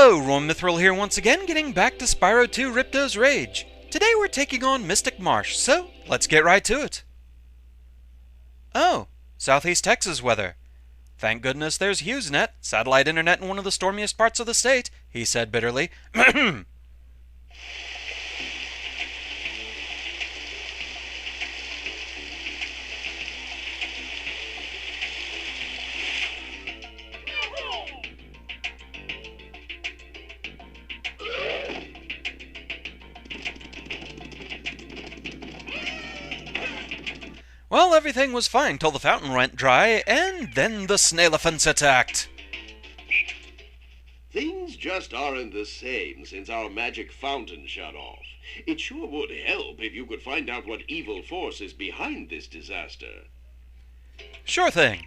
Hello, Ron Mithril here once again, getting back to Spyro 2 Ripto's Rage. Today we're taking on Mystic Marsh, so let's get right to it. Oh, Southeast Texas weather. Thank goodness there's HughesNet, satellite internet in one of the stormiest parts of the state, he said bitterly. Well, everything was fine till the fountain went dry, and then the snail-elephants attacked. Things just aren't the same since our magic fountain shut off. It sure would help if you could find out what evil force is behind this disaster. Sure thing.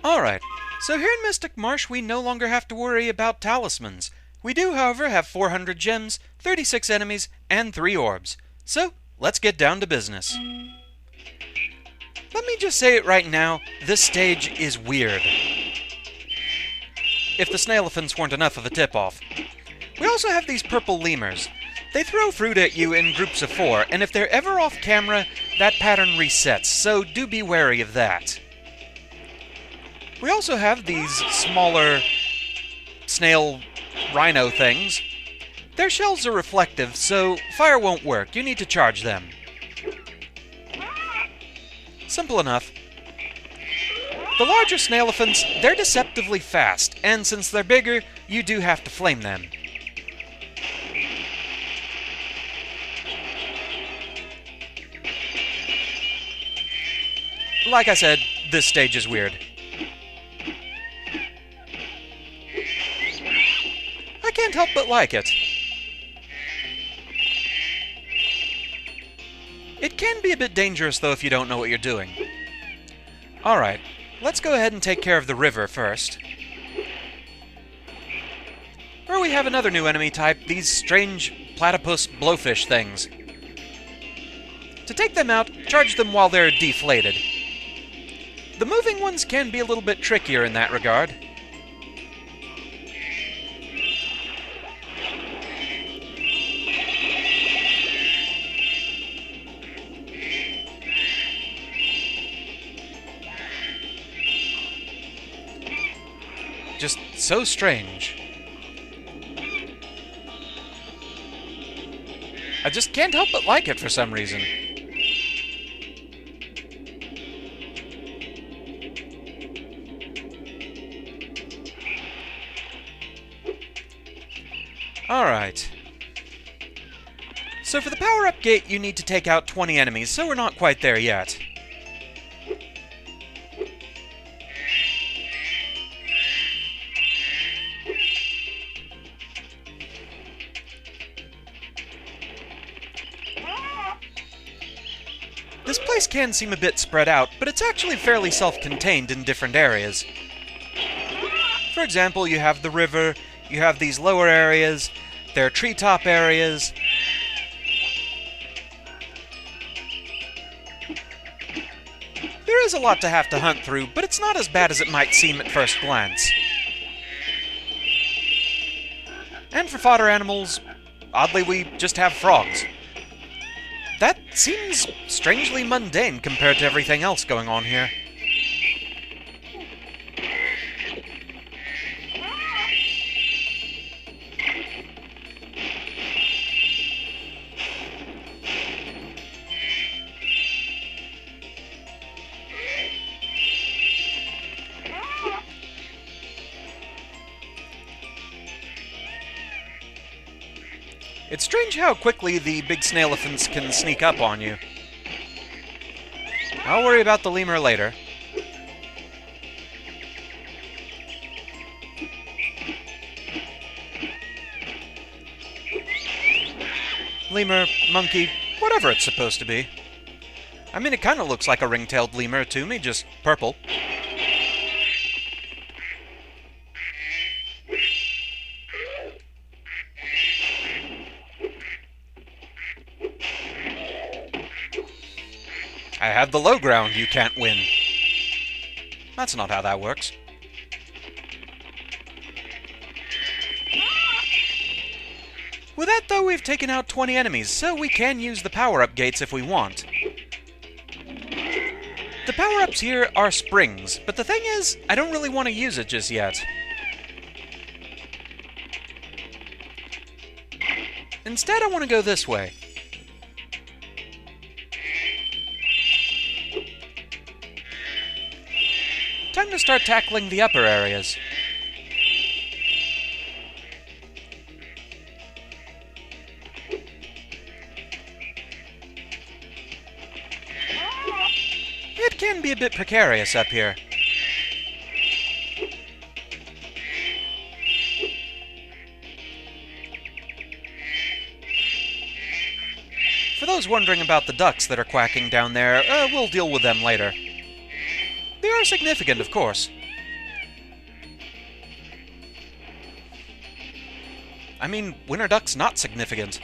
Alright, so here in Mystic Marsh we no longer have to worry about talismans. We do, however, have 400 gems, 36 enemies, and 3 orbs. So, let's get down to business. Let me just say it right now, this stage is weird. If the snail-elephants weren't enough of a tip-off. We also have these purple lemurs. They throw fruit at you in groups of 4, and if they're ever off camera, that pattern resets, so do be wary of that. We also have these smaller snail rhino things. Their shells are reflective, so fire won't work. You need to charge them. Simple enough. The larger snail-elephants, they're deceptively fast, and since they're bigger, you do have to flame them. Like I said, this stage is weird. I can't help but like it. It can be a bit dangerous, though, if you don't know what you're doing. Alright, let's go ahead and take care of the river first. Where we have another new enemy type, these strange platypus blowfish things. To take them out, charge them while they're deflated. The moving ones can be a little bit trickier in that regard. Just so strange. I just can't help but like it for some reason. Alright. So for the power-up gate, you need to take out 20 enemies, so we're not quite there yet. This place can seem a bit spread out, but it's actually fairly self-contained in different areas. For example, you have the river, you have these lower areas, there are treetop areas. There is a lot to have to hunt through, but it's not as bad as it might seem at first glance. And for fodder animals, oddly we just have frogs. That seems strangely mundane compared to everything else going on here. It's strange how quickly the big snail-elephants can sneak up on you. I'll worry about the lemur later. Lemur, monkey, whatever it's supposed to be. I mean, it kind of looks like a ring-tailed lemur to me, just purple. I have the low ground, you can't win. That's not how that works. With that, though, we've taken out 20 enemies, so we can use the power-up gates if we want. The power-ups here are springs, but the thing is, I don't really want to use it just yet. Instead, I want to go this way. Time to start tackling the upper areas. It can be a bit precarious up here. For those wondering about the ducks that are quacking down there, we'll deal with them later. They are significant, of course. I mean, when are ducks not significant?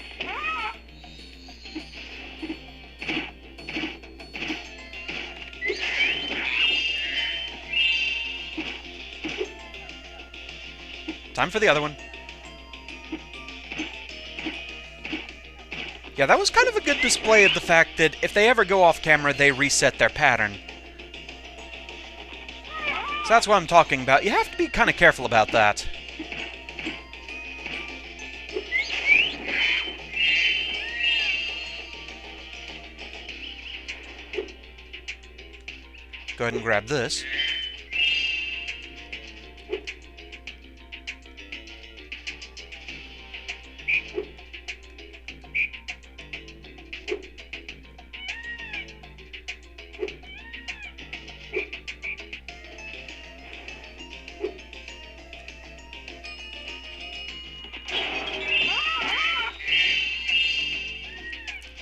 Time for the other one. Yeah, that was kind of a good display of the fact that if they ever go off camera, they reset their pattern. So that's what I'm talking about. You have to be kind of careful about that. Go ahead and grab this.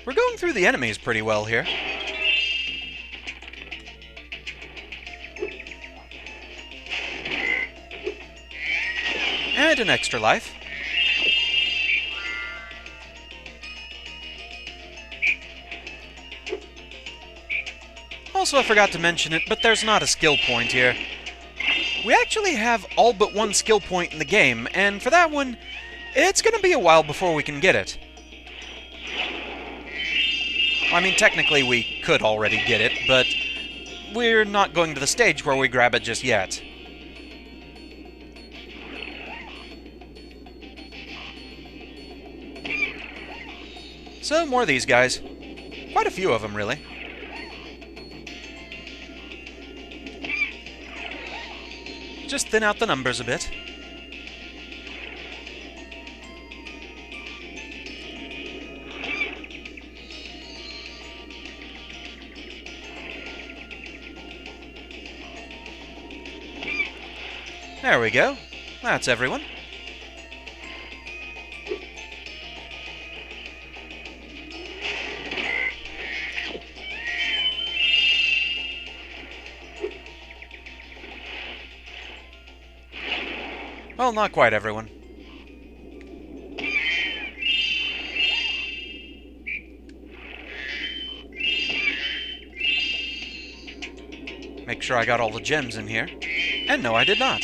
We're going through the enemies pretty well here. And an extra life. Also, I forgot to mention it, but there's not a skill point here. We actually have all but one skill point in the game, and for that one, it's going to be a while before we can get it. I mean, technically we could already get it, but we're not going to the stage where we grab it just yet. So, more of these guys. Quite a few of them, really. Just thin out the numbers a bit. There we go. That's everyone. Well, not quite everyone. Make sure I got all the gems in here. And no, I did not.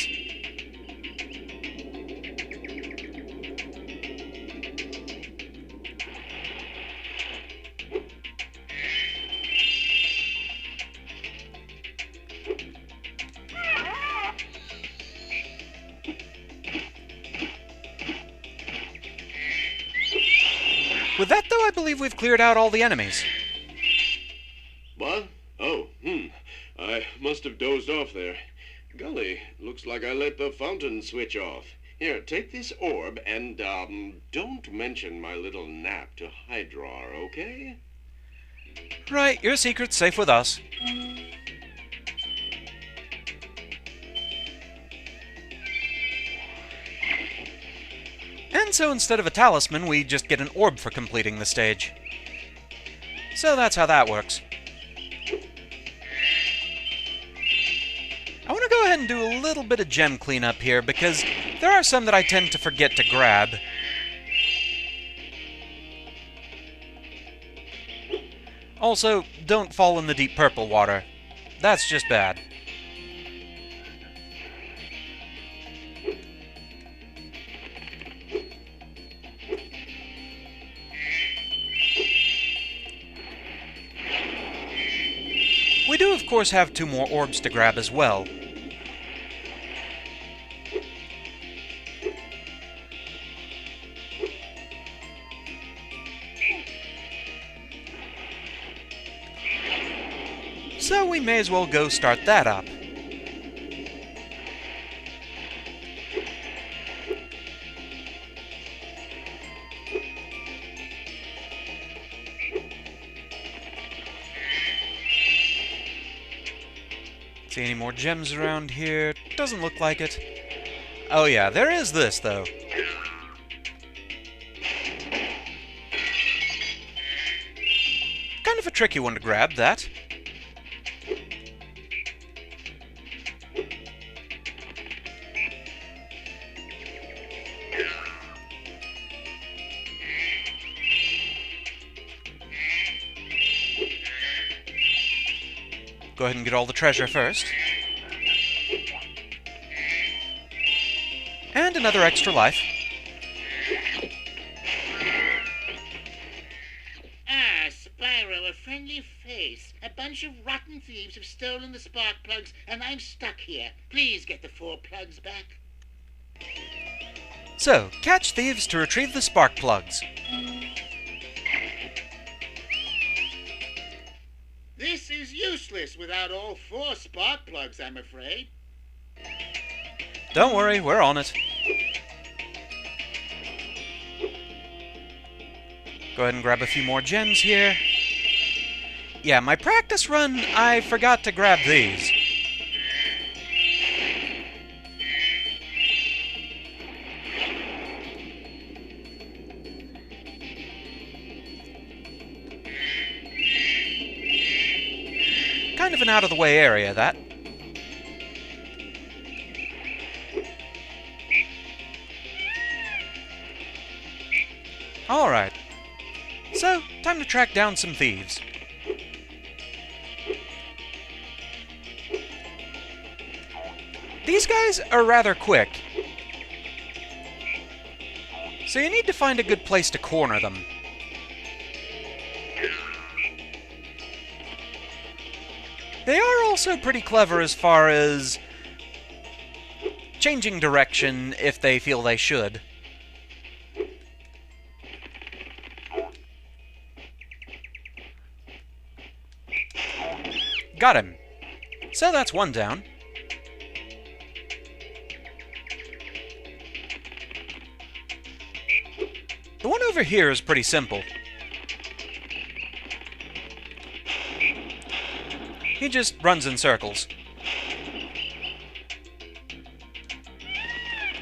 With that, though, I believe we've cleared out all the enemies. What? Oh, I must have dozed off there. Golly, looks like I let the fountain switch off. Here, take this orb and, don't mention my little nap to Hydrar, okay? Right, your secret's safe with us. And so instead of a talisman, we just get an orb for completing the stage. So that's how that works. I want to go ahead and do a little bit of gem cleanup here, because there are some that I tend to forget to grab. Also, don't fall in the deep purple water. That's just bad. course have 2 more orbs to grab as well. So we may as well go start that up. See any more gems around here? Doesn't look like it. Oh yeah, there is this, though. Kind of a tricky one to grab, that. Go ahead and get all the treasure first. And another extra life. Ah, Spyro, a friendly face. A bunch of rotten thieves have stolen the spark plugs, and I'm stuck here. Please get the 4 plugs back. So, catch thieves to retrieve the spark plugs. This is useless without all 4 spark plugs, I'm afraid. Don't worry, we're on it. Go ahead and grab a few more gems here. Yeah, my practice run, I forgot to grab these. Kind of an out-of-the-way area, that. Alright. So, time to track down some thieves. These guys are rather quick, so you need to find a good place to corner them. They are also pretty clever as far as changing direction if they feel they should. Got him. So that's one down. The one over here is pretty simple. He just runs in circles.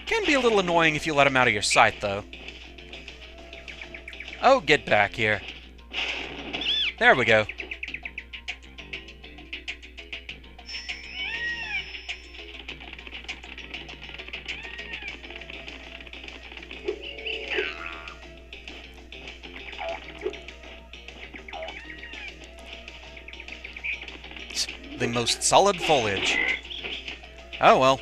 Can be a little annoying if you let him out of your sight, though. Oh, get back here. There we go. The most solid foliage. Oh well.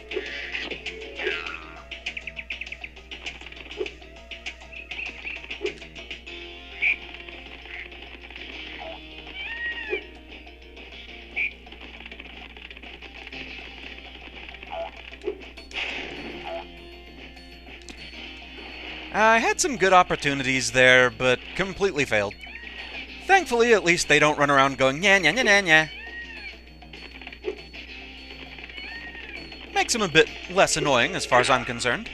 I had some good opportunities there, but completely failed. Thankfully, at least they don't run around going, nya nya nya nya nya. Makes him a bit less annoying, as far as I'm concerned.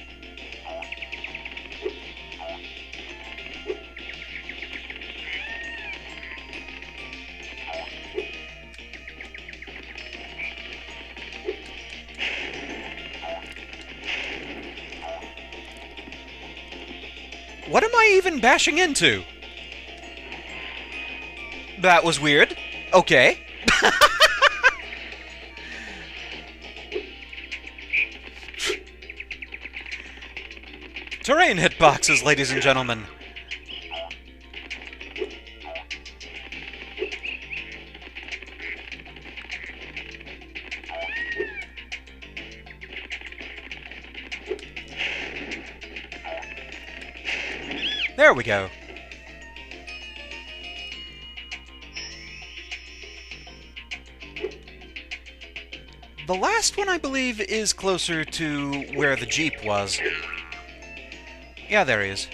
What am I even bashing into? That was weird. Okay. Terrain hitboxes, ladies and gentlemen. There we go. The last one, I believe, is closer to where the Jeep was. Yeah, there he is.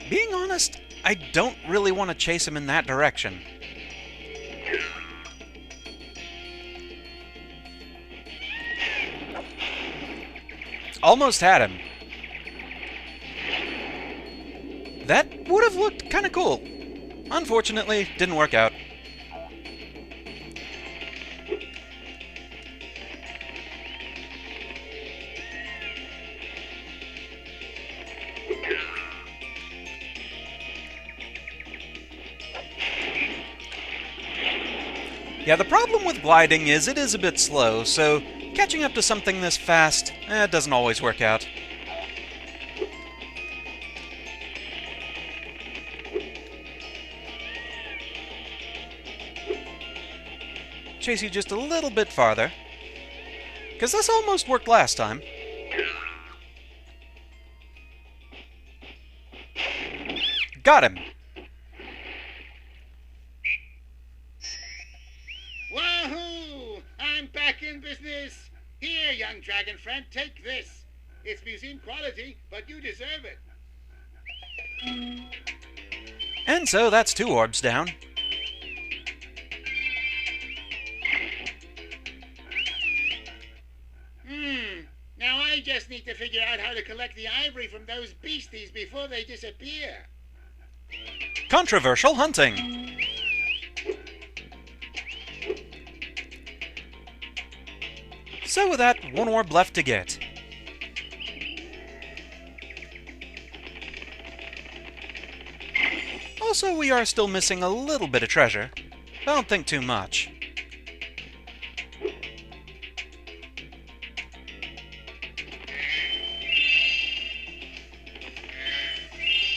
Being honest, I don't really want to chase him in that direction. Almost had him. That would have looked kind of cool. Unfortunately, didn't work out. Yeah, the problem with gliding is it is a bit slow, so catching up to something this fast, doesn't always work out. Chase you just a little bit farther, because this almost worked last time. Got him! Wahoo! I'm back in business. Here, young dragon friend, take this. It's museum quality, but you deserve it. And so that's 2 orbs down. Now I just need to figure out how to collect the ivory from those beasties before they disappear. Controversial hunting. So with that, 1 orb left to get. Also, we are still missing a little bit of treasure. Don't think too much.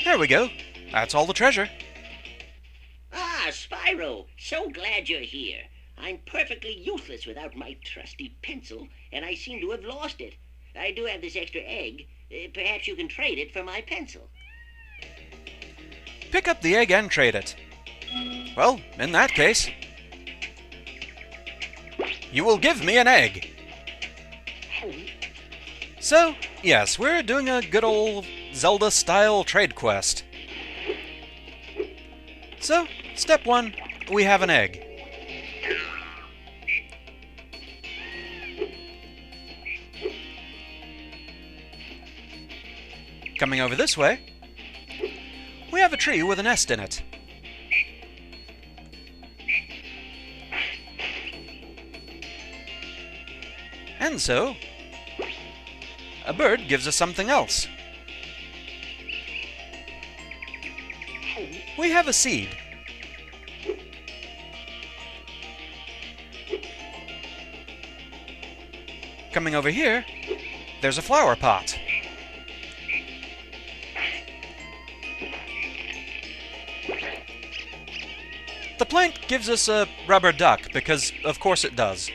There we go. That's all the treasure. Ah, Spyro, so glad you're here. I'm perfectly useless without my trusty pencil, and I seem to have lost it. I do have this extra egg. Perhaps you can trade it for my pencil. Pick up the egg and trade it. Well, in that case, you will give me an egg. So, yes, we're doing a good old Zelda-style trade quest. So, step 1, we have an egg. Coming over this way, we have a tree with a nest in it. And so, a bird gives us something else. We have a seed. Coming over here, there's a flower pot. The plant gives us a rubber duck, because of course it does.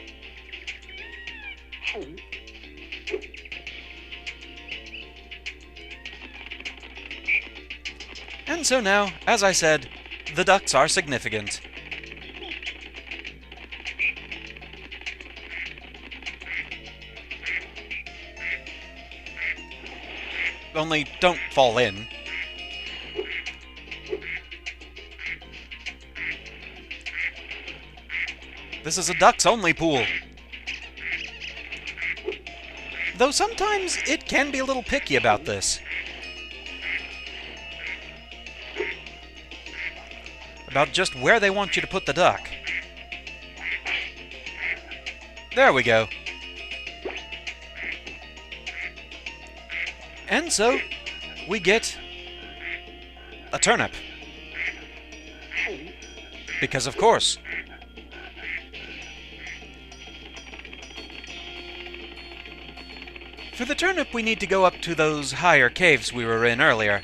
And so now, as I said, the ducks are significant. Only don't fall in. This is a ducks-only pool. Though sometimes it can be a little picky about this. About just where they want you to put the duck. There we go. And so, we get a turnip. Because of course. For the turnip, we need to go up to those higher caves we were in earlier.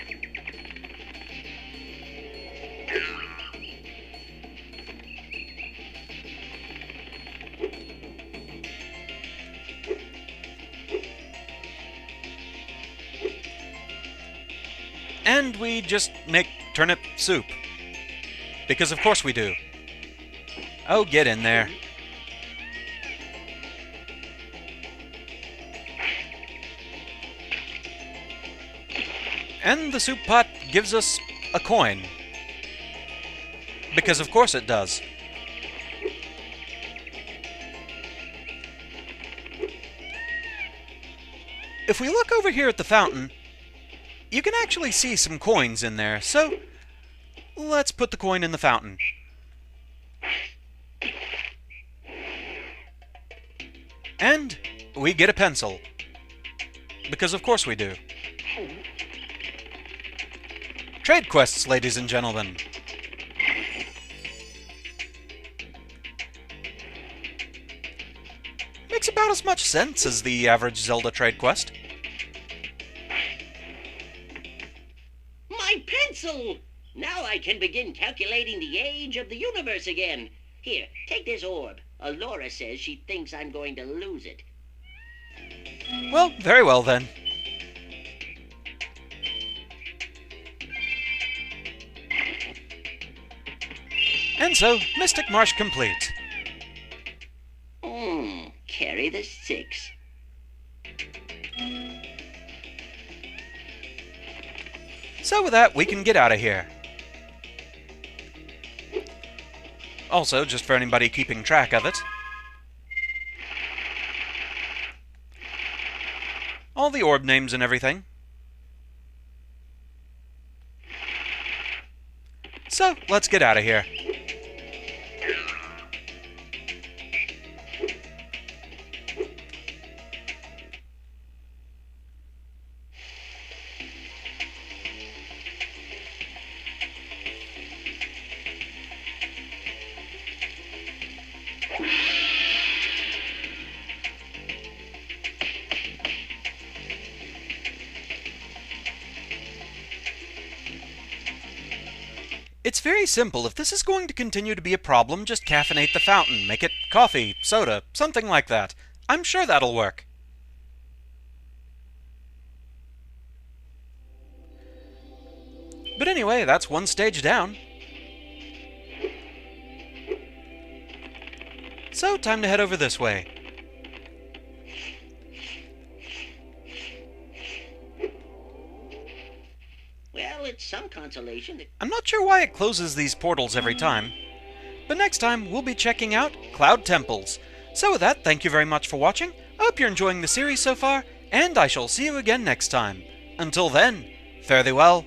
And we just make turnip soup. Because of course we do. Oh, get in there. And the soup pot gives us a coin. Because of course it does. If we look over here at the fountain, you can actually see some coins in there, so let's put the coin in the fountain. And we get a pencil. Because of course we do. Trade quests, ladies and gentlemen. Makes about as much sense as the average Zelda trade quest. My pencil! Now I can begin calculating the age of the universe again. Here, take this orb. Alora says she thinks I'm going to lose it. Well, very well then. And so, Mystic Marsh complete. Carry the 6. So with that, we can get out of here. Also, just for anybody keeping track of it, all the orb names and everything. So, let's get out of here. It's very simple. If this is going to continue to be a problem, just caffeinate the fountain. Make it coffee, soda, something like that. I'm sure that'll work. But anyway, that's one stage down. So, time to head over this way. Well, it's some consolation that... I'm not sure why it closes these portals every time, but next time we'll be checking out Cloud Temples. So with that, thank you very much for watching. I hope you're enjoying the series so far, and I shall see you again next time. Until then, fare thee well.